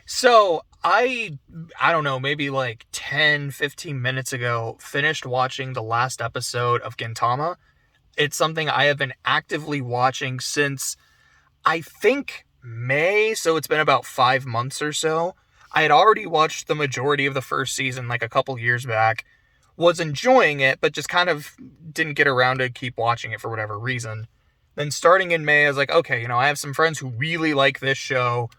So I don't know, maybe like 10, 15 minutes ago, finished watching the last episode of Gintama. It's something I have been actively watching since I think May, so it's been about 5 months or so. I had already watched the majority of the first season like a couple years back, was enjoying it, but just kind of didn't get around to keep watching it for whatever reason. Then starting in May, I was like, okay, I have some friends who really like this show.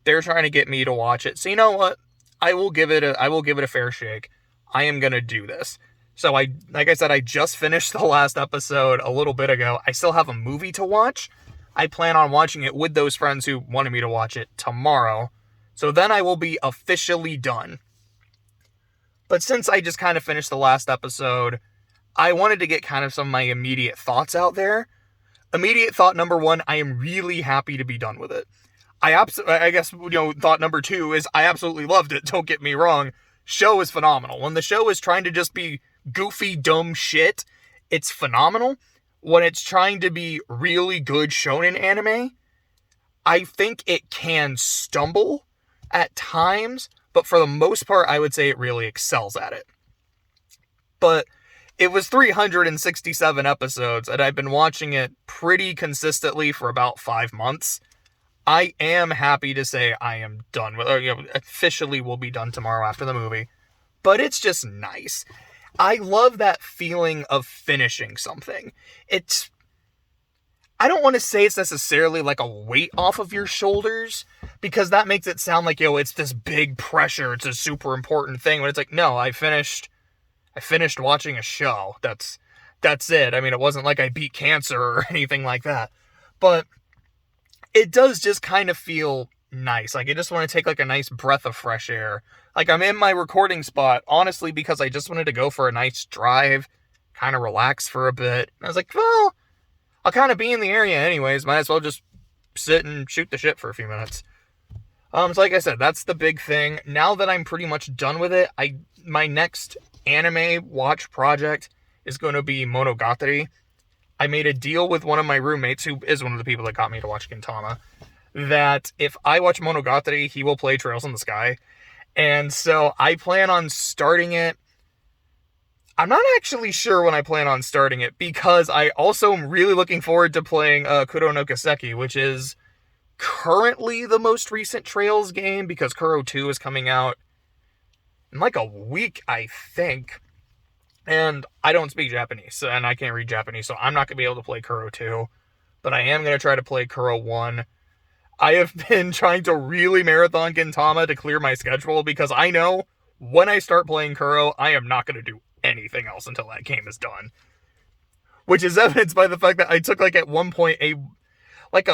They're trying to get me to watch it. So you know what? I will give it a fair shake. I am gonna do this. So like I said, I just finished the last episode a little bit ago. I still have a movie to watch. I plan on watching it with those friends who wanted me to watch it tomorrow. So then I will be officially done. But since I just kind of finished the last episode, I wanted to get kind of some of my immediate thoughts out there. Immediate thought number one, I am really happy to be done with it. I guess, thought number two is I absolutely loved it. Don't get me wrong. Show is phenomenal. When the show is trying to just be goofy, dumb shit, it's phenomenal. When it's trying to be really good shonen anime, I think it can stumble at times, but for the most part, I would say it really excels at it. But it was 367 episodes, and I've been watching it pretty consistently for about 5 months. I am happy to say I am done with it. Officially will be done tomorrow after the movie. But it's just nice. I love that feeling of finishing something. I don't want to say it's necessarily like a weight off of your shoulders, because that makes it sound like, it's this big pressure, it's a super important thing, but it's like, no, I finished watching a show. That's it. I mean, it wasn't like I beat cancer or anything like that. But it does just kind of feel nice. Like, I just want to take like a nice breath of fresh air. Like, I'm in my recording spot, honestly, because I just wanted to go for a nice drive, kind of relax for a bit. And I was like, well, I'll kind of be in the area anyways. Might as well just sit and shoot the shit for a few minutes. So like I said, that's the big thing. Now that I'm pretty much done with it, my next anime watch project is going to be Monogatari. I made a deal with one of my roommates, who is one of the people that got me to watch Gintama, that if I watch Monogatari, he will play Trails in the Sky. And so I plan on starting it. I'm not actually sure when I plan on starting it, because I also am really looking forward to playing Kuro no Kiseki, which is currently the most recent Trails game, because Kuro 2 is coming out in like a week, I think. And I don't speak Japanese, and I can't read Japanese, so I'm not going to be able to play Kuro 2. But I am going to try to play Kuro 1. I have been trying to really marathon Gintama to clear my schedule, because I know when I start playing Kuro, I am not going to do anything else until that game is done. Which is evidenced by the fact that I took, like, at one point, a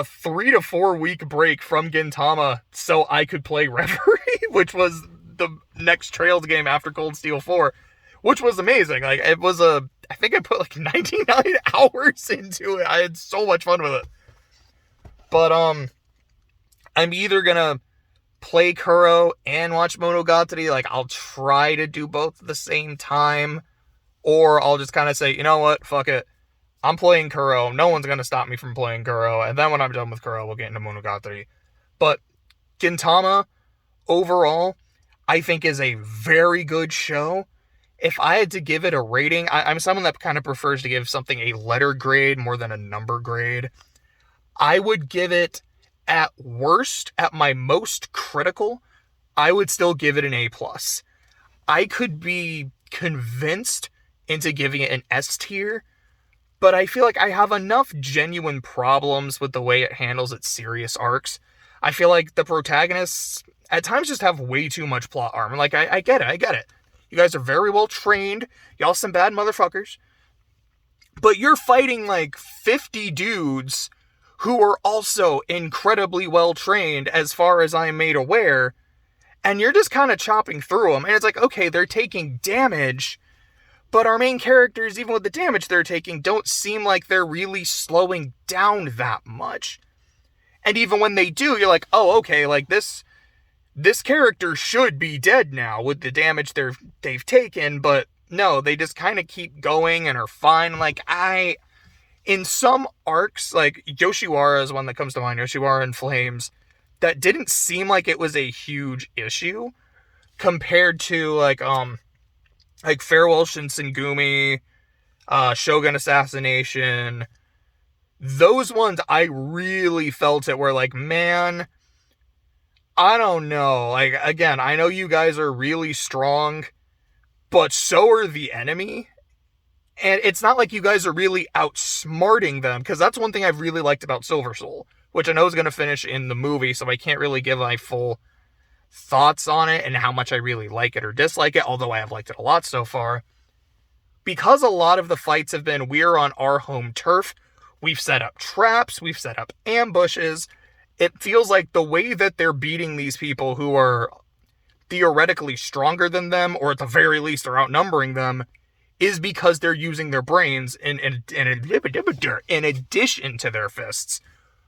3 to 4 week break from Gintama so I could play Reverie, which was the next Trails game after Cold Steel 4. Which was amazing. Like, I think I put like 99 hours into it. I had so much fun with it. But, I'm either gonna play Kuro and watch Monogatari. Like, I'll try to do both at the same time. Or I'll just kind of say, you know what, fuck it. I'm playing Kuro. No one's gonna stop me from playing Kuro. And then when I'm done with Kuro, we'll get into Monogatari. But Gintama, overall, I think is a very good show. If I had to give it a rating, I'm someone that kind of prefers to give something a letter grade more than a number grade. I would give it, at worst, at my most critical, I would still give it an A+. I could be convinced into giving it an S tier, but I feel like I have enough genuine problems with the way it handles its serious arcs. I feel like the protagonists at times just have way too much plot armor. Like, I get it. You guys are very well trained. Y'all some bad motherfuckers. But you're fighting like 50 dudes who are also incredibly well trained, as far as I'm made aware. And you're just kind of chopping through them. And it's like, okay, they're taking damage, but our main characters, even with the damage they're taking, don't seem like they're really slowing down that much. And even when they do, you're like, oh, okay, like this character should be dead now with the damage they've taken, but no, they just kind of keep going and are fine. Like, in some arcs, like Yoshiwara is one that comes to mind, Yoshiwara in Flames, that didn't seem like it was a huge issue compared to like Farewell Shinsengumi, Shogun Assassination. Those ones I really felt it were like, man, I don't know. Like, again, I know you guys are really strong, but so are the enemy. And it's not like you guys are really outsmarting them, because that's one thing I've really liked about Silver Soul, which I know is going to finish in the movie, so I can't really give my full thoughts on it and how much I really like it or dislike it, although I have liked it a lot so far. Because a lot of the fights have been, we're on our home turf, we've set up traps, we've set up ambushes, it feels like the way that they're beating these people who are theoretically stronger than them, or at the very least are outnumbering them, is because they're using their brains in addition to their fists.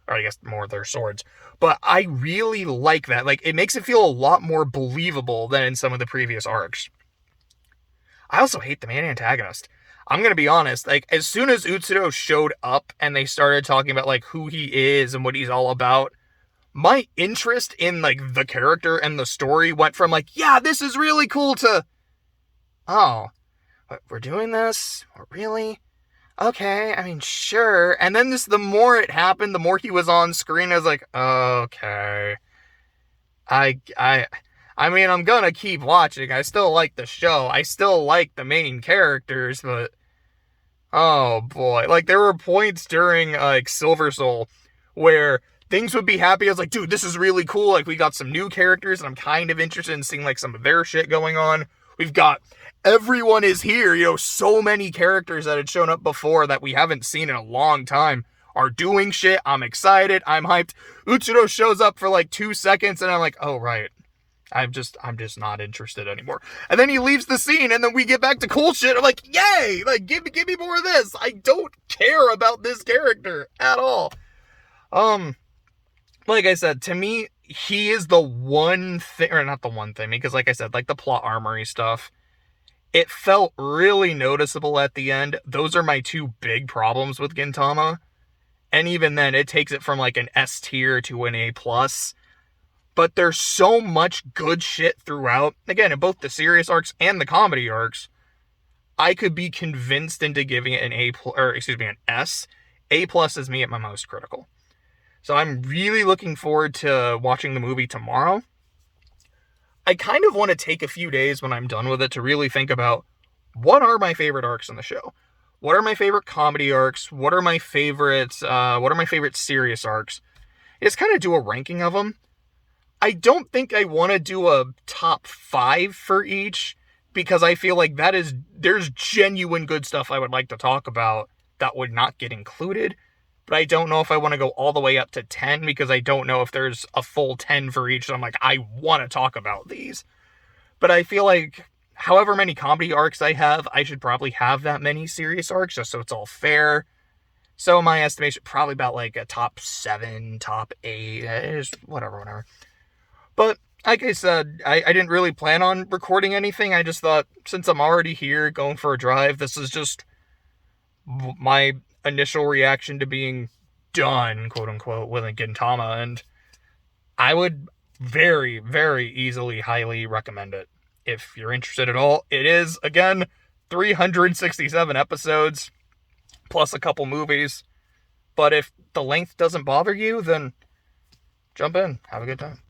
Or I guess more their swords. But I really like that. Like, it makes it feel a lot more believable than in some of the previous arcs. I also hate the main antagonist. I'm going to be honest, like, as soon as Utsudo showed up and they started talking about, like, who he is and what he's all about, my interest in, like, the character and the story went from, like, yeah, this is really cool to, oh, we're doing this? Really? Okay, I mean, sure. And then the more it happened, the more he was on screen, I was like, okay. I mean, I'm gonna keep watching. I still like the show. I still like the main characters, but oh boy. Like, there were points during, like, Silver Soul where things would be happy. I was like, dude, this is really cool. Like, we got some new characters, and I'm kind of interested in seeing, like, some of their shit going on. We've got everyone is here, you know, so many characters that had shown up before that we haven't seen in a long time are doing shit. I'm excited. I'm hyped. Utsudo shows up for like 2 seconds and I'm like, oh, right. I'm just not interested anymore. And then he leaves the scene and then we get back to cool shit. I'm like, yay! Like, give me more of this. I don't care about this character at all. Like I said, to me, he is the one thing, or not the one thing, because like I said, like the plot armory stuff, it felt really noticeable at the end. Those are my two big problems with Gintama. And even then, it takes it from like an S tier to an A+. But there's so much good shit throughout. Again, in both the serious arcs and the comedy arcs, I could be convinced into giving it an an S. A+ is me at my most critical. So I'm really looking forward to watching the movie tomorrow. I kind of want to take a few days when I'm done with it to really think about what are my favorite arcs in the show. What are my favorite comedy arcs? What are my favorite serious arcs? Just kind of do a ranking of them. I don't think I want to do a top 5 for each, because I feel like there's genuine good stuff I would like to talk about that would not get included. But I don't know if I want to go all the way up to 10, because I don't know if there's a full 10 for each. So I'm like, I want to talk about these. But I feel like however many comedy arcs I have, I should probably have that many serious arcs, just so it's all fair. So my estimation, probably about like a top 7, top 8, whatever. But like I said, I didn't really plan on recording anything. I just thought, since I'm already here going for a drive, this is just my initial reaction to being done, quote unquote, with a Gintama, and I would very, very easily highly recommend it if you're interested at all. It is, again, 367 episodes plus a couple movies, but if the length doesn't bother you, then jump in, have a good time.